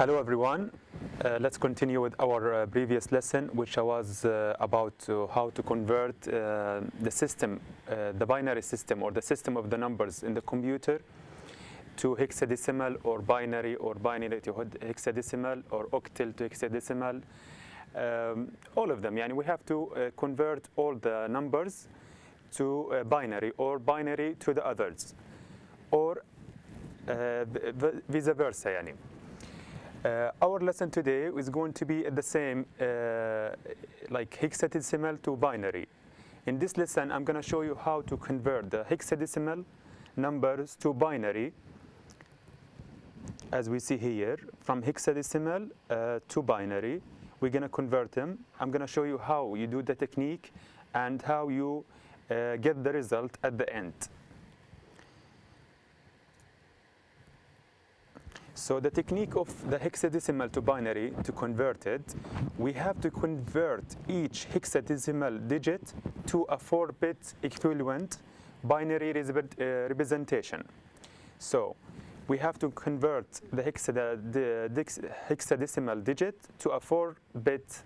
Hello everyone. Let's continue with our previous lesson, which was about how to convert the system, the binary system or the system of the numbers in the computer to hexadecimal or binary to hexadecimal or octal to hexadecimal. All of them. We have to convert all the numbers to binary or binary to the others, or vice versa. Our lesson today is going to be the same, like hexadecimal to binary. In this lesson, I'm going to show you how to convert the hexadecimal numbers to binary, as we see here, from hexadecimal to binary. We're going to convert them. I'm going to show you how you do the technique and how you get the result at the end. So the technique of the hexadecimal to binary, to convert it, we have to convert each hexadecimal digit to a 4-bit equivalent binary representation. So we have to convert the hexadecimal digit to a 4-bit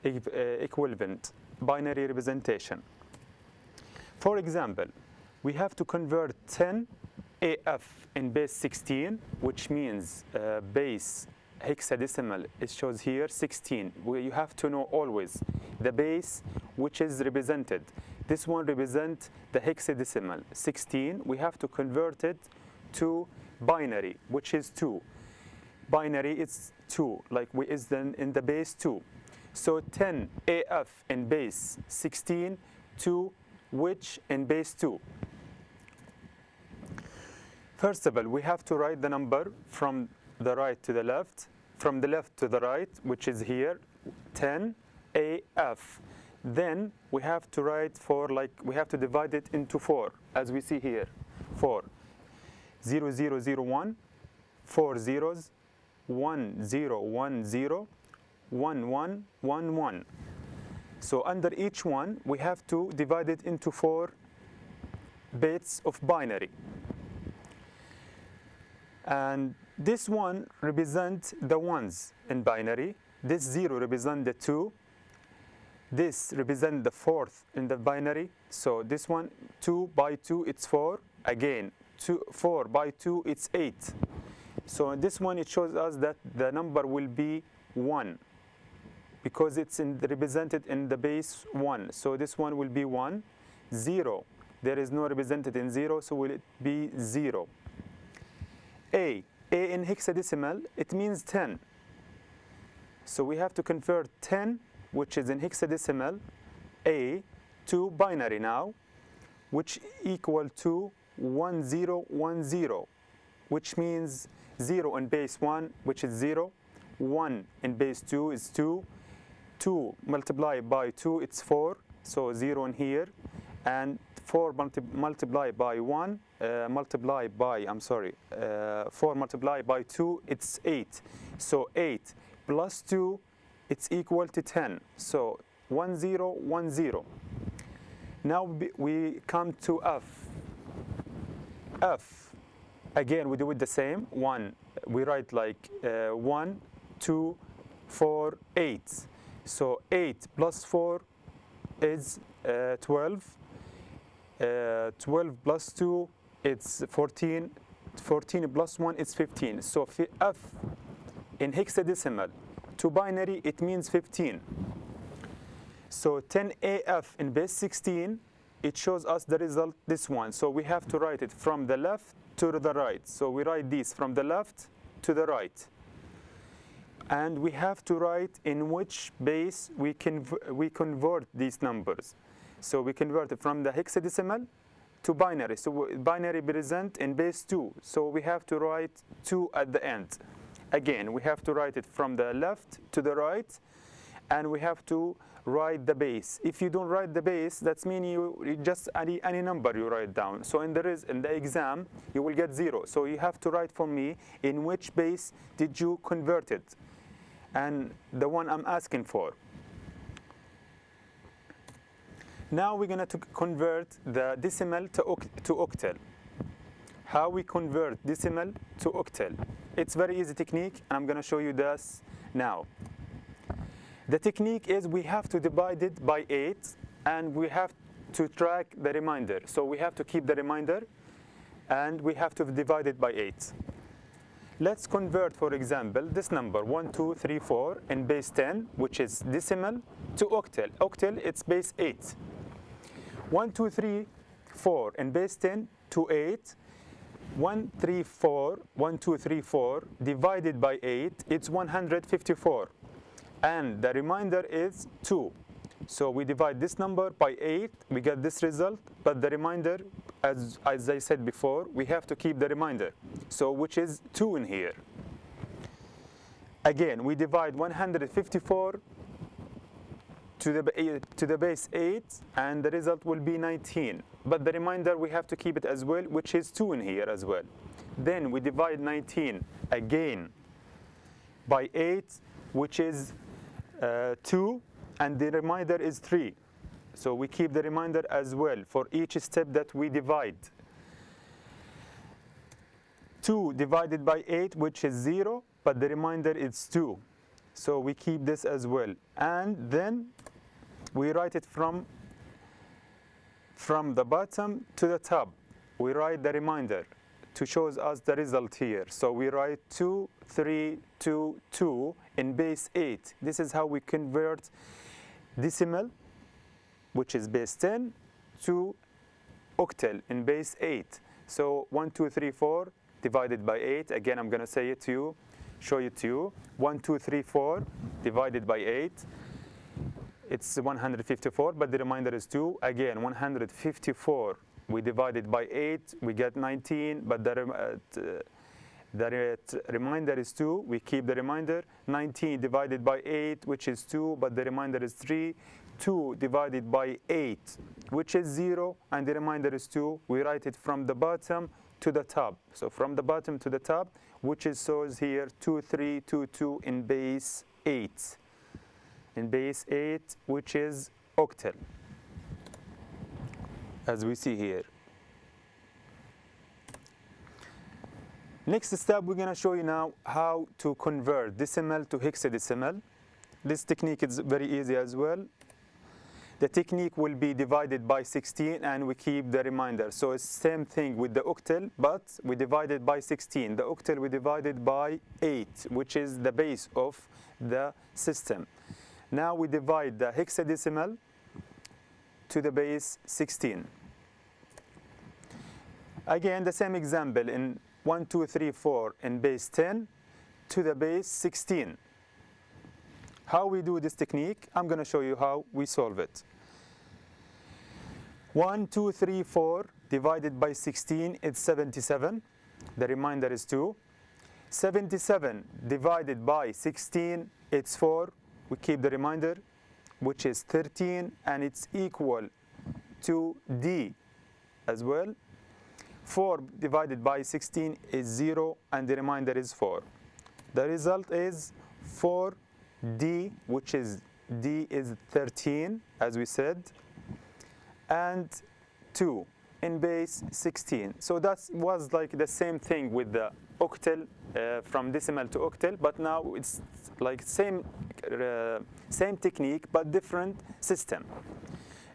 equivalent binary representation. For example, we have to convert 10 AF in base 16, which means base hexadecimal, it shows here 16. You have to know always the base which is represented. This one represents the hexadecimal 16. We have to convert it to binary, which is 2. Binary is 2, like we is then in the base 2. So 10 AF in base 16 to which in base 2. First of all, we have to write the number from the right to the left, from the left to the right, which is here, 10 AF. Then we have to write we have to divide it into 4, as we see here. 4, 0, 0, 0, 1, 4 zeros, 1, 0, 1, 0, 1, 1, 1, 1. So under each one, we have to divide it into 4 bits of binary. And this one represents the ones in binary. This 0 represents the 2. This represents the 4th in the binary. So this one, 2 by 2, it's 4. Again, 4 by 2, it's 8. So in this one, it shows us that the number will be 1, because it's represented in the base 1. So this one will be 1. 0, there is no represented in 0, so will it be 0. A in hexadecimal, it means 10. So we have to convert 10, which is in hexadecimal, A, to binary now, which equal to 1010, which means 0 in base 1, which is 0, 1 in base 2 is 2, 2 multiplied by 2, it's 4, so 0 in here, and 4 multiplied by 1, 4 multiplied by 2, it's 8. So 8 plus 2, it's equal to 10. So 1010. Now we come to F. F, again, we do it the same. 1, we write like 1, 2, 4, 8. So 8 plus 4 is 12. 12 plus 2, it's 14. 14 plus 1, it's 15. So F in hexadecimal to binary, it means 15. So 10 AF in base 16, it shows us the result, this one. So we have to write it from the left to the right. So we write these from the left to the right. And we have to write in which base we convert these numbers. So we convert it from the hexadecimal to binary. So binary represent in base 2. So we have to write 2 at the end. Again, we have to write it from the left to the right, and we have to write the base. If you don't write the base, that means you just any number you write down. So in the exam, you will get 0. So you have to write for me in which base did you convert it, and the one I'm asking for. Now we're going to convert the decimal to octal. how we convert decimal to octal. It's very easy technique, and I'm going to show you this now. The technique is we have to divide it by 8, and we have to track the remainder. So we have to keep the remainder, and we have to divide it by 8. Let's convert, for example, this number 1, 2, 3, 4 in base 10, which is decimal, to octal. Octal, it's base 8. 1, 2, 3, 4 in base 10 to 8. 1, 3, 4, 1, 2, 3, 4 divided by 8, it's 154. And the remainder is 2. So we divide this number by 8, we get this result, but the remainder, as I said before, we have to keep the remainder, so which is 2 in here. Again, we divide 154 to the base 8, and the result will be 19. But the remainder, we have to keep it as well, which is 2 in here as well. Then we divide 19 again by 8, which is 2, and the remainder is 3. So we keep the remainder as well for each step that we divide. 2 divided by 8, which is 0, but the remainder is 2. So we keep this as well. And then we write it from the bottom to the top. We write the remainder to show us the result here. So we write 2, 3, 2, 2 in base 8. This is how we convert decimal, which is base 10, to octal in base 8. So 1, 2, 3, 4 divided by 8. Again, I'm going to say it to you, show it to you. 1, 2, 3, 4 divided by 8. It's 154, but the remainder is 2. Again, 154, we divide it by 8, we get 19, but the remainder is 2. We keep the remainder. 19 divided by 8, which is 2, but the remainder is 3. 2 divided by 8, which is 0, and the remainder is 2. We write it from the bottom to the top. So from the bottom to the top, which is shows here 2, 3, 2, 2 in base 8. In base 8, which is octal, as we see here. Next step, we're going to show you now how to convert decimal to hexadecimal. This technique is very easy as well. The technique will be divided by 16, and we keep the remainder. So it's same thing with the octal, but we divide it by 16. The octal we divided by 8, which is the base of the system. Now we divide the hexadecimal to the base 16. Again, the same example in 1, 2, 3, 4 in base 10 to the base 16. How we do this technique, I'm going to show you how we solve it. 1, 2, 3, 4 divided by 16, it's 77. The remainder is 2. 77 divided by 16, it's 4. We keep the remainder, which is 13, and it's equal to D as well. 4 divided by 16 is 0, and the remainder is 4. The result is 4D, which is D is 13, as we said, and 2 in base 16. So that was like the same thing with the octal, from decimal to octal, but now it's like same technique, but different system.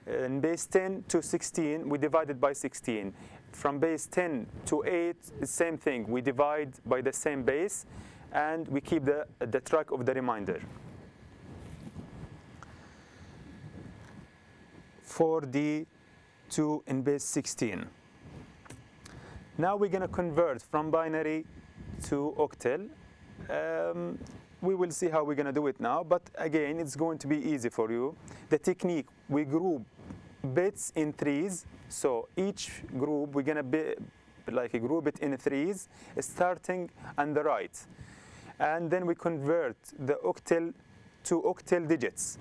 In base 10 to 16, we divided by 16. From base 10 to 8, same thing. We divide by the same base, and we keep the track of the remainder. 4D, 2 in base 16. Now we're going to convert from binary to octal. We will see how we're going to do it now, but again, it's going to be easy for you. The technique, we group bits in threes. So each group, we're going to be like a group it in threes, starting on the right. And then we convert the octal to octal digits.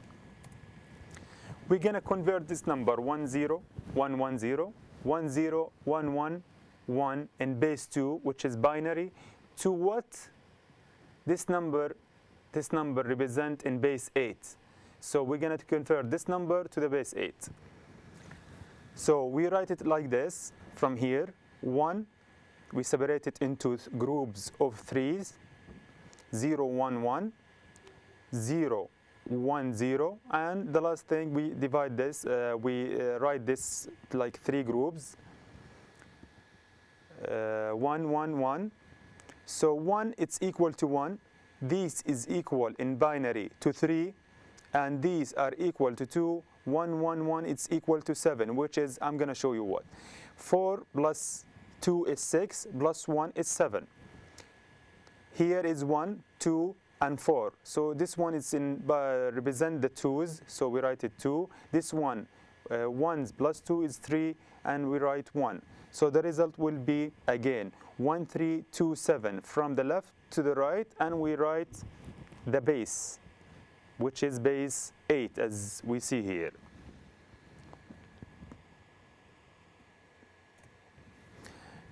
We're going to convert this number 1, 0, 1, 1, 0, 1, 0, 1, 1, 1 in base 2, which is binary, to what this number represent in base 8. So we're going to convert this number to the base 8. So we write it like this from here, 1, we separate it into groups of threes, 0, 1, 1, 0, 1, 0, and the last thing we divide this, we write this like three groups, 1, 1, 1. So 1, it's equal to 1. This is equal in binary to 3, and these are equal to 2. 1, 1, 1, it's equal to 7, which is, I'm going to show you what. 4 plus 2 is 6, plus 1 is 7. Here is 1, 2, and 4. So this one is represent the 2's, so we write it 2. This one, 1 plus 2 is 3, and we write 1. So the result will be, again, 1, 3, 2, 7 from the left to the right, and we write the base, which is base 8, as we see here.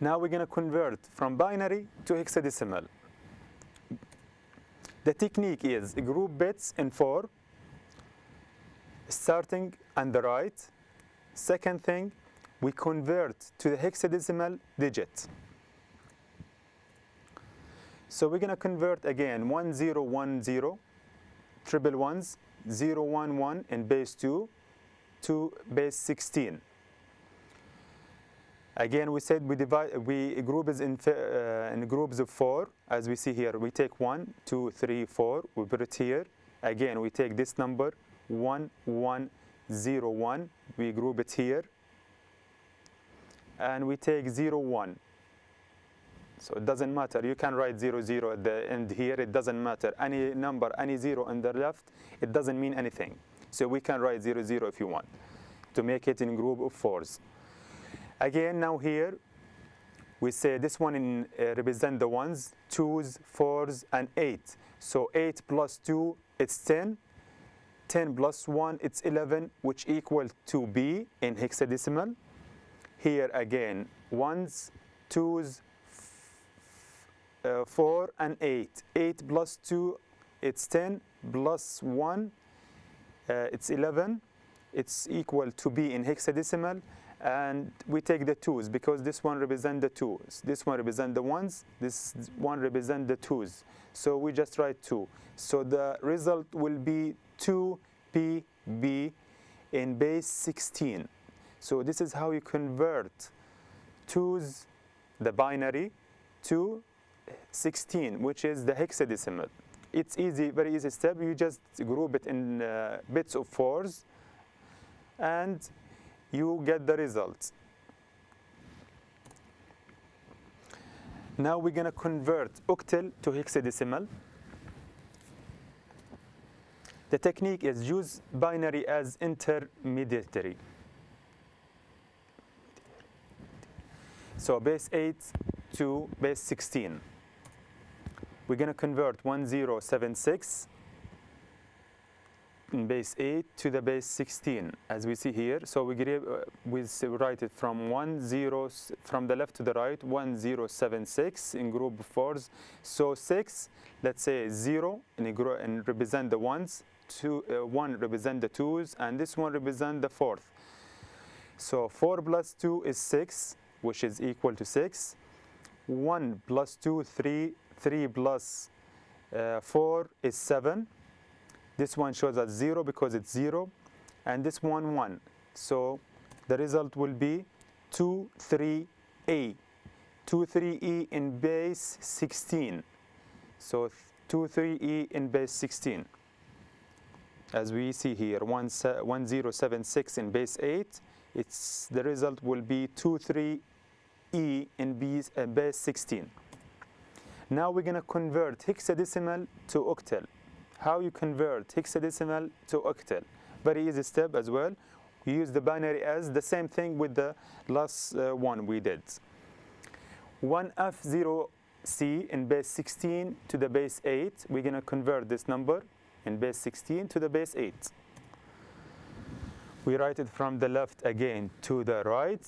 Now we're going to convert from binary to hexadecimal. The technique is group bits in 4, starting on the right. Second thing, we convert to the hexadecimal digit. So we're going to convert again 1, 0, 1, 0, triple ones, 0, 1, 1 in base 2 to base 16. Again, we said we group is in groups of 4, as we see here. We take 1, 2, 3, 4. We put it here. Again, we take this number 1, 1, 0, 1. We group it here, and we take 0, 1. So it doesn't matter. You can write 0, 0 at the end here. It doesn't matter. Any number, any 0 on the left, it doesn't mean anything. So we can write 0, 0 if you want to make it in group of 4s. Again, now here, we say this one represent the 1s, 2s, 4s, and 8. So 8 plus 2, it's 10. 10 plus 1, it's 11, which equal to B in hexadecimal. Here again, 1s, 2s, 4, and 8. 8 plus 2, it's 10, plus 1, it's 11. It's equal to B in hexadecimal. And we take the 2's because this one represents the 2's. This one represents the 1's. This one represents the 2's. So we just write 2. So the result will be 2PB in base 16. So this is how you convert 2's, the binary, to 16, which is the hexadecimal. It's easy, very easy step. You just group it in bits of 4s, and you get the results. Now we're going to convert octal to hexadecimal. The technique is use binary as intermediary. So base 8 to base 16. We're going to convert 1076 in base 8 to the base 16, as we see here. So we write it from from the left to the right, 1076 in group of 4s. So 6, let's say 0 and represent the 1s, 1 represent the 2s, and this one represent the 4th. So 4 plus 2 is 6, which is equal to 6. 1 plus 2, 3. 3 plus 4 is 7. This one shows us 0 because it's 0, and this one 1. So the result will be 2, 3A. 2, 3E in base 16. So 2, 3E in base 16. As we see here, 1076 in base 8. The result will be 2, 3E in base 16. Now we're going to convert hexadecimal to octal. How you convert hexadecimal to octal? Very easy step as well. We use the binary as the same thing with the last one we did. 1F0C in base 16 to the base 8. We're going to convert this number in base 16 to the base 8. We write it from the left again to the right.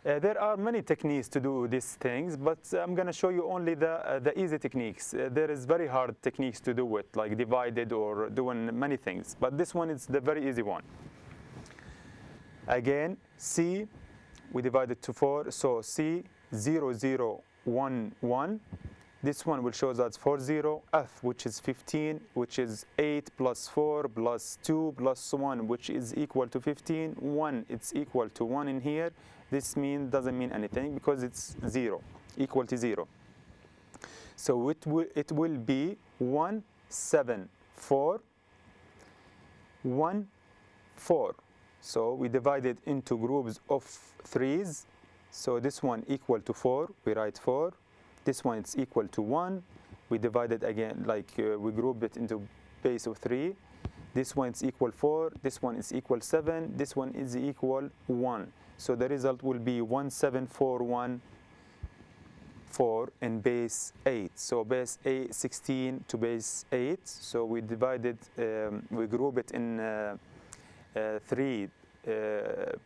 There are many techniques to do these things, but I'm going to show you only the easy techniques. There is very hard techniques to do it, like divided or doing many things. But this one is the very easy one. Again, C, we divide it to 4. So C, 0, 0, 1 1. This one will show us 40. F, which is 15, which is 8 plus 4 plus 2 plus 1, which is equal to 15. 1, it's equal to 1 in here. This doesn't mean anything because it's 0, equal to 0. So it will be 1 7 4 1 4. So we divide it into groups of 3s. So this one equal to 4, we write 4. This one is equal to 1. We divide it again, we group it into base of 3. This one is equal 4. This one is equal 7. This one is equal 1. So the result will be 17414 in base 8. So base 8, 16 to base 8. So we divide it, we group it in 3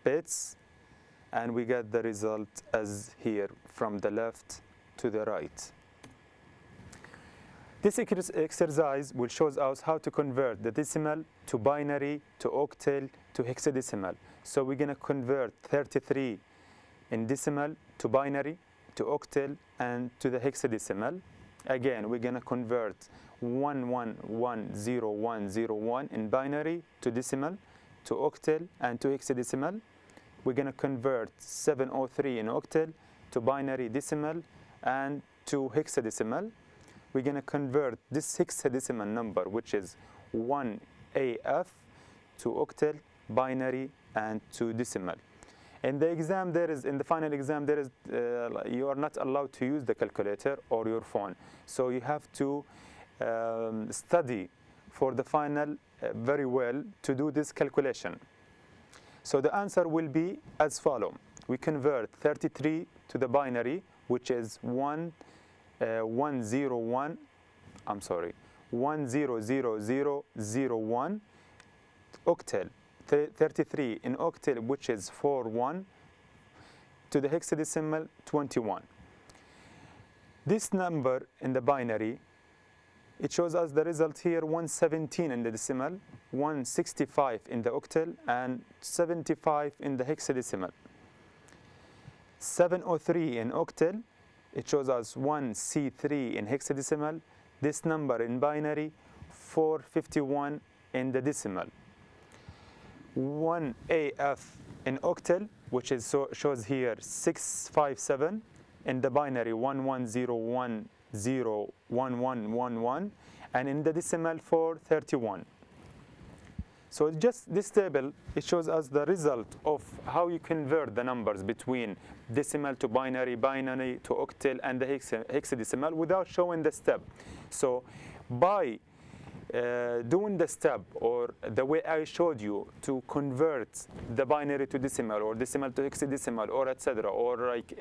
bits, and we get the result as here from the left to the right. This exercise will show us how to convert the decimal to binary, to octal, to hexadecimal. So we're going to convert 33 in decimal to binary, to octal, and to the hexadecimal. Again, we're going to convert 110101 in binary to decimal, to octal, and to hexadecimal. We're going to convert 703 in octal to binary decimal and to hexadecimal. We're going to convert this hexadecimal number, which is 1AF, to octal, binary, and to decimal. In the exam, in the final exam, you are not allowed to use the calculator or your phone. So you have to study for the final very well to do this calculation. So the answer will be as follows. We convert 33 to the binary, which is 1000001 octal, 33 in octal, which is 41, to the hexadecimal 21. This number in the binary, it shows us the result here 117 in the decimal, 165 in the octal, and 75 in the hexadecimal. 703 in octal, it shows us 1C3 in hexadecimal. This number in binary, 451 in the decimal. 1AF in octal, which is shows here 657 in the binary, 11010111, and in the decimal 431. So just this table, it shows us the result of how you convert the numbers between decimal to binary, binary to octal, and the hexadecimal without showing the step. So by doing the step, or the way I showed you to convert the binary to decimal, or decimal to hexadecimal, or etc., or like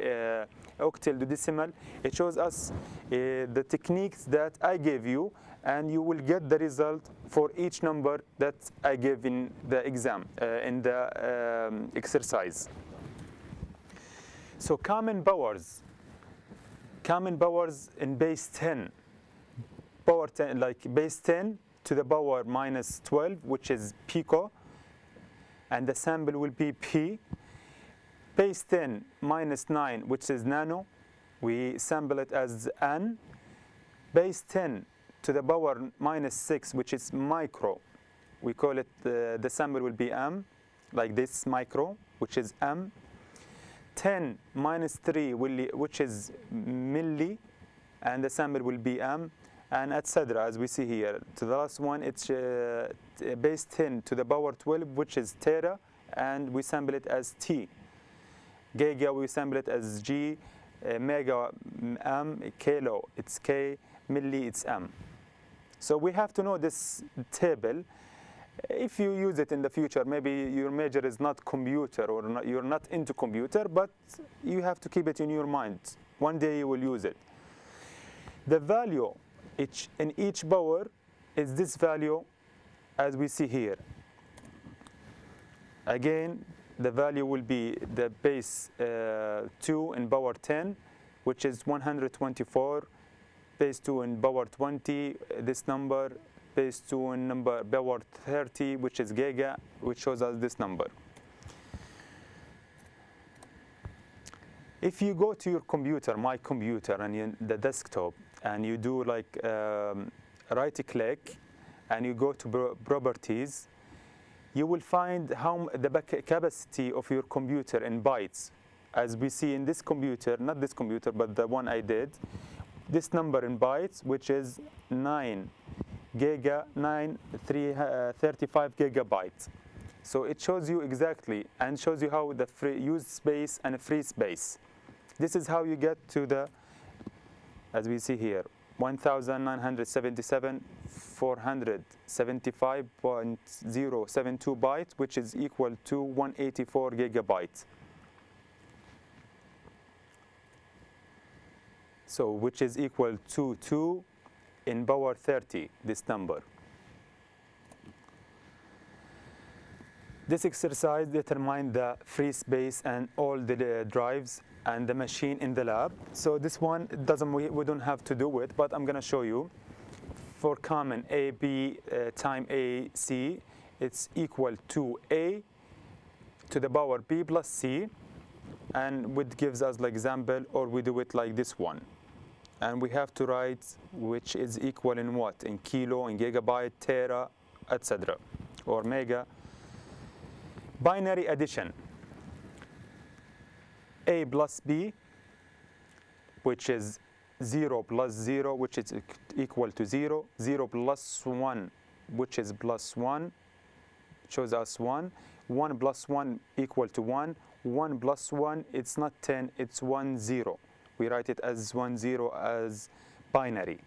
octal to decimal, it shows us the techniques that I gave you, and you will get the result for each number that I gave in the exam, in the exercise. So common powers in base 10, power 10, like base 10 to the power minus 12, which is pico, and the sample will be p. Base 10 minus 9, which is nano, we sample it as n. Base 10 to the power minus 6, which is micro, we call it, the sample will be m, like this, micro, which is m. 10 minus 3, which is milli, and the sample will be m, and etc., as we see here. To the last one, it's base 10 to the power 12, which is tera, and we sample it as t. Giga, we sample it as g. Mega, m. Kilo, it's k. Milli, it's m. So we have to know this table. If you use it in the future, maybe your major is not computer, or not, you're not into computer, but you have to keep it in your mind. One day you will use it. The value in each power is this value, as we see here. Again, the value will be the base 2 in power 10, which is 124. Base 2 in power 20, this number. Base 2 in power 30, which is giga, which shows us this number. If you go to your computer, my computer, and the desktop, and you do like right click, and you go to properties, you will find how the capacity of your computer in bytes. As we see in this computer, not this computer, but the one I did, this number in bytes, which is 35 gigabytes. So it shows you exactly and shows you how the free used space and free space. This is how you get to the, as we see here, 1977 475.072 bytes, which is equal to 184 gigabytes. So which is equal to 2 in power 30, this number. This exercise determines the free space and all the drives and the machine in the lab. So this one we don't have to do it, but I'm going to show you. For common A, B time A, C, it's equal to A to the power B plus C, and which gives us like example, or we do it like this one. And we have to write which is equal in what? In kilo, in gigabyte, tera, etc. or mega. Binary addition. A plus B, which is 0 plus 0, which is equal to 0. 0 plus 1, which is plus 1, shows us 1. 1 plus 1 equal to 1. 1 plus 1, it's not 10, it's 1, 0. We write it as 1, 0 as binary.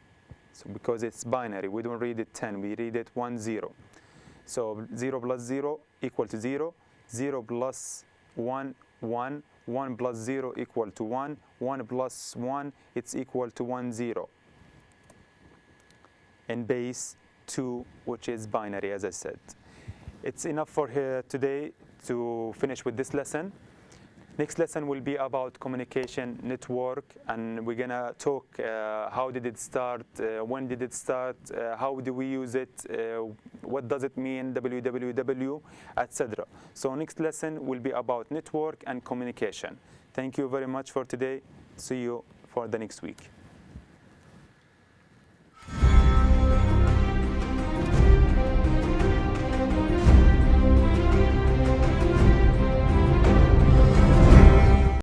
So because it's binary, we don't read it 10, we read it 1, 0. So 0 plus 0 equal to 0. 0 plus 1, 1. 1 plus 0 equal to 1. 1 plus 1, it's equal to 1, 0. And base 2, which is binary, as I said. It's enough for here today to finish with this lesson. Next lesson will be about communication network, and we're gonna talk how did it start, when did it start, how do we use it, what does it mean, www, etc. So next lesson will be about network and communication. Thank you very much for today. See you for the next week.